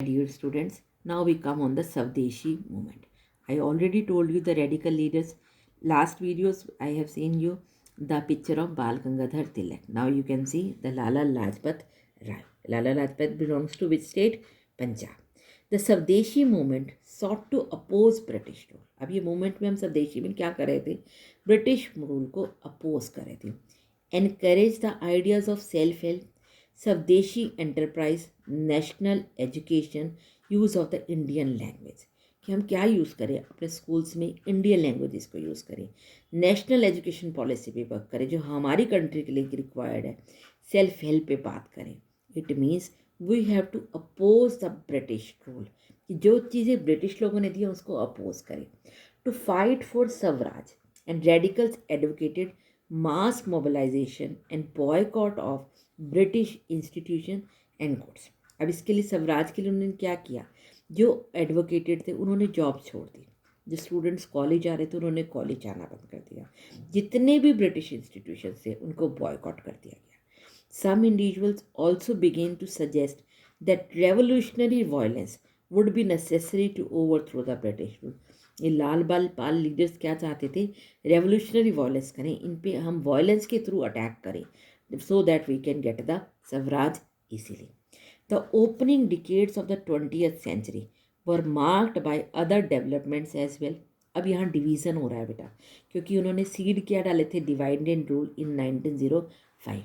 Dear students, now we come on the Savdeshi movement. I already told you the radical leaders. Last videos I have seen you the picture of Bal Gangadhar Tilak. Now you can see the Lala Lajpat Rai. Lala Lajpat belongs to which state? Punjab. The Savdeshi movement sought to oppose British rule. अब ये movement में हम स्वदेशी में क्या कर रहे थे? ब्रिटिश रूल को अपोज कर रहे थे. Encourage the ideas of self-help, स्वदेशी enterprise, national education, use of the Indian language कि हम क्या यूज़ करें अपने स्कूल्स में, इंडियन लैंग्वेजेस को यूज़ करें, नेशनल एजुकेशन पॉलिसी पे वर्क करें जो हमारी कंट्री के लिए रिक्वायर्ड है, सेल्फ हेल्प पे बात करें. It means we have to oppose the British rule कि जो चीज़ें ब्रिटिश लोगों ने दी उसको अपोज करें. To fight for swaraj and radicals advocated mass mobilization and boycott of British institution and goods. अब इसके लिए स्वराज के लिए उन्होंने क्या किया? जो एडवोकेटेड थे उन्होंने जॉब छोड़ दी, जो स्टूडेंट्स कॉलेज आ रहे थे उन्होंने कॉलेज जाना बंद कर दिया, जितने भी ब्रिटिश इंस्टीट्यूशन थे उनको बॉयकॉट कर दिया गया. Some individuals also began to suggest that revolutionary violence would be necessary to overthrow the British rule. ये लाल बाल पाल लीडर्स क्या चाहते थे? रेवोल्यूशनरी वायलेंस करें, इन पे हम वायलेंस के थ्रू अटैक करें so that we can get the Swaraj easily. The opening decades of the 20th century were marked by other developments as well. अब यहाँ डिवीज़न हो रहा है बेटा, क्योंकि उन्होंने सीड क्या डाले थे? Divide and rule in 1905.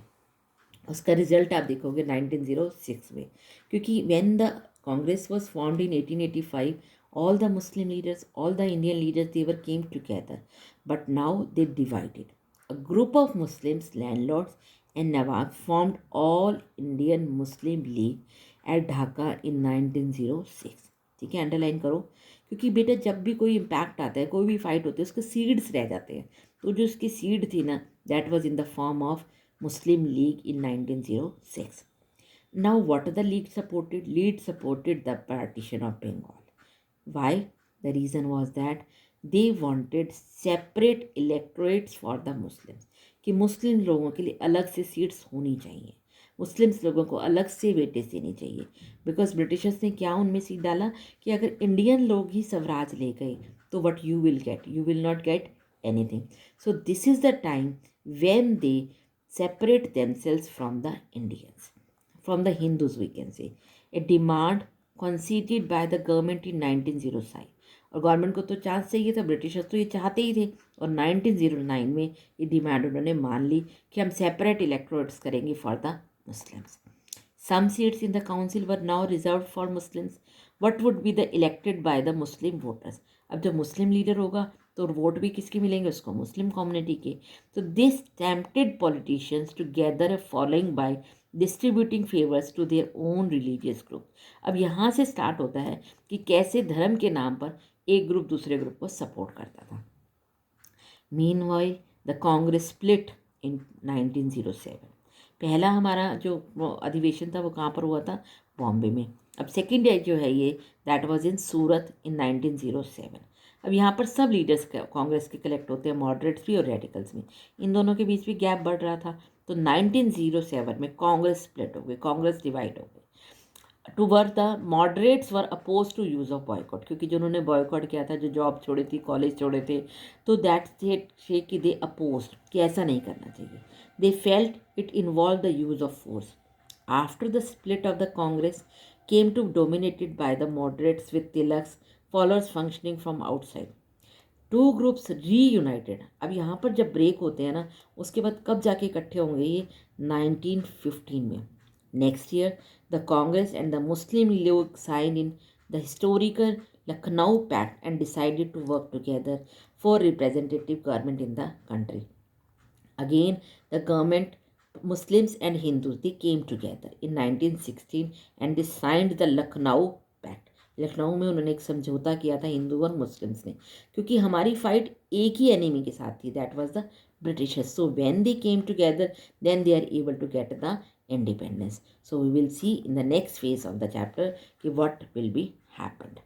उसका रिजल्ट आप देखोगे 1906 में, क्योंकि when the Congress was formed in 1885, all the Muslim leaders, all the Indian leaders, they were came together, but now they divided. A group of Muslims, landlords and Nawab formed All Indian Muslim League at Dhaka in 1906. ठीक है, underline करो, क्योंकि बेटा जब भी कोई impact आता है, कोई भी फाइट होती है, उसके सीड्स रह जाते हैं. तो जो उसकी सीड थी ना, that was in the form of Muslim league in 1906. Now what the league supported? League supported the partition of Bengal. Why? The reason was that they wanted separate electorates for the Muslims, कि मुस्लिम लोगों के लिए अलग से seats होनी चाहिए, Muslims लोगों को अलग से वेटेज देनी चाहिए. बिकॉज ब्रिटिशर्स ने क्या उनमें सीट डाला कि अगर इंडियन लोग ही स्वराज ले गए तो what you will get? You will not get anything. So this is the time when they separate themselves from the Indians, from the Hindus we can say. A demand conceded by the government in 1905. और government को तो chance चाहिए था, Britishers तो ये चाहते ही थे, और 1909 में ये डिमांड उन्होंने मान ली कि हम सेपरेट इलेक्टोरेट्स करेंगे for the Muslims. Some seats in the council were now reserve for Muslims. What would be the elected by the Muslim voters. अब जब मुस्लिम लीडर होगा तो वोट भी किसके मिलेंगे? उसको, मुस्लिम कम्युनिटी के. तो this tempted politicians to gather a following by distributing favours to their own religious group. अब यहाँ से स्टार्ट होता है कि कैसे धर्म के नाम पर एक ग्रुप दूसरे ग्रुप को सपोर्ट करता था. Meanwhile the Congress split in 1907. पहला हमारा जो अधिवेशन था वो कहाँ पर हुआ था? बॉम्बे में. अब सेकेंड जो है ये, दैट वाज इन सूरत इन 1907. अब यहाँ पर सब लीडर्स कांग्रेस के कलेक्ट होते हैं, मॉडरेट्स भी और रेडिकल्स में. इन दोनों के बीच भी गैप बढ़ रहा था. तो 1907 में कांग्रेस स्प्लिट हो गई, कांग्रेस डिवाइड हो गई. Two were the moderates were oppose to use of boycott, क्योंकि जिन्होंने बॉयकॉट किया था, जो जॉब छोड़ी थी, कॉलेज छोड़े थे, तो दैट से कि दे अपोज कि ऐसा नहीं करना चाहिए. They felt it involve the use of force. After the split of the Congress came to dominated by the moderates with Tilak's followers functioning from outside. Two groups reunited. अब यहाँ पर जब ब्रेक होते हैं ना, उसके बाद कब जाके इकट्ठे होंगे? ये 1915 में. Next year the Congress and the Muslim League sign in the historical Lucknow pact and decided to work together for representative government in the country. Again the government, Muslims and Hindus, they came together in 1916 and they signed the Lucknow pact. Lucknow में उन्होंने एक समझौता किया था हिंदू और Muslims ने, क्योंकि हमारी फाइट एक ही एनिमी के साथ थी, that was the Britishers. So when they came together then they are able to get the independence. So we will see in the next phase of the chapter कि what will be happened.